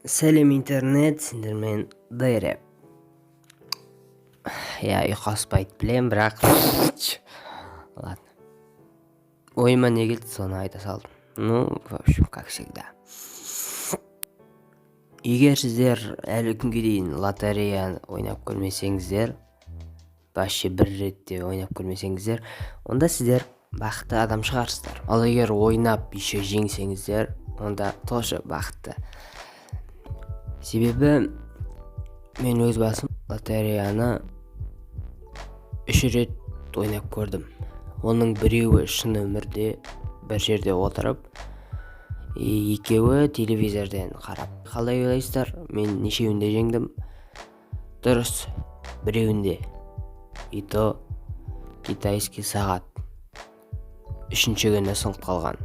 Сәлем интернет, сендер мен Дайреп. Ұйқы аспайды білем, бірақ ладно. Ойыма не келді, соны айта салдым. В общем, как всегда. Егер сіздер әлі күнге дейін лотерея ойнап көрмесеңіздер, вообще бір ретте ойнап көрмесеңіздер, онда сіздер бақытты адам шығарсыздар. Ал егер ойнап еще жеңсеңіздер, онда тоже бақытты. Себебі мен өз басым лотереяны 3 рет ойнап көрдім. Оның біреуі шын өмірде бір жерде отырып, екеуі телевизорден қарап. Қалай ойлайсыздар? Мен нешеуінде жеңдім? Дұрыс, біреуінде. И то китайский сағат. 3-ші күні сынып қалған.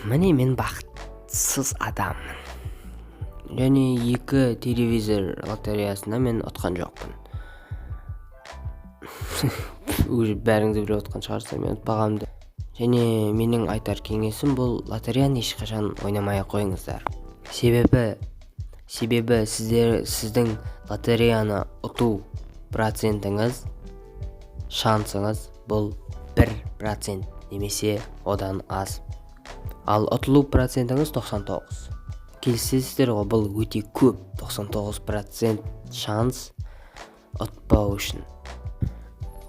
Міне мен бақытсыз адаммын. Және 2 телевизор лотереясына мен ұтқан жоқпын. Уже бәріңіз біліп отқан шығарсыздар, мен ұтпағанымды. Және менің айтар кеңесім бұл: лотереяны ешқашан ойнамай қойыңыздар. Себебі сіздің лотереяны ұту процентіңіз, шансыңыз бұл 1% немесе одан аз. Ал ұтылу процентіңіз 99. Келісесіздер ғой, бұл өте көп. 99% шанс ұтпау үшін.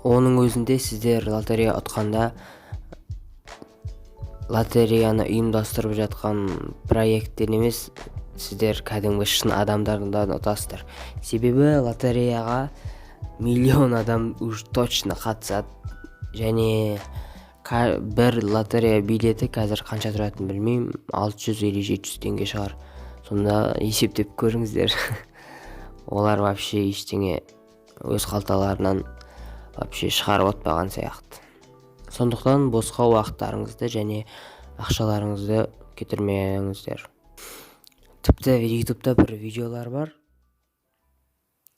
Оның өзінде сіздер лотерея ұтқанда лотереяны ұйымдастырып жатқан проекттен емес, сіздер кәдімгі шын адамдардан ұтасыздар. Себебі лотереяға миллион адам уж точно қатысады. Және бір лотерея билеті қазір қанша тұратын білмеймін, 600 или 700 теңге шығар. Сонда есептеп көріңіздер. Олар вообще ештеңе өз қалталарынан вообще шығарып отпаған сияқты. Сондықтан босқа уақыттарыңызды және ақшаларыңызды кетірмеңіздер. Тіпті ютубта бір видеолар бар.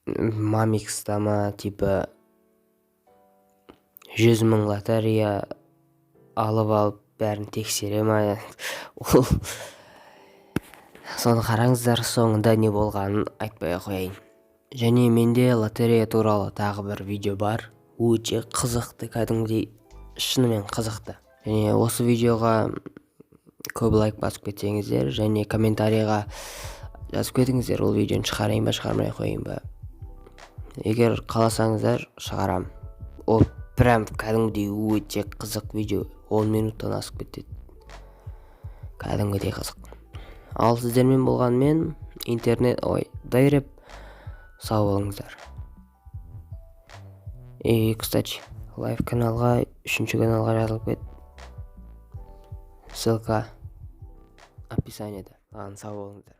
Мамикста ма, типа 100 000 лотерея алып бәрін тексере ма. Соны қараңыздар, соңында не болғанын айтпай қояйын. Және менде лотерея туралы тағы бір видео бар. Өте қызықты, кәдімгідей шынымен қызықты. Және осы видеоға көп лайк басып кетсеңіздер, және комментарийға жазып кетіңіздер, ол видеоны шығарайын ба, шығармай қояйын ба. Егер қаласаңыздар, шығарам. Ол прям кәдімгідей өте қызық видео. 10 минуттан асып кетеді. Кәдімгідей қызық. Ал сіздермен болғанмен Дайреп, сау болыңыздар. Кстати, лайв каналға, 3-ші каналға жазылып кет. Ссылка описаниеда. Сау болыңыздар.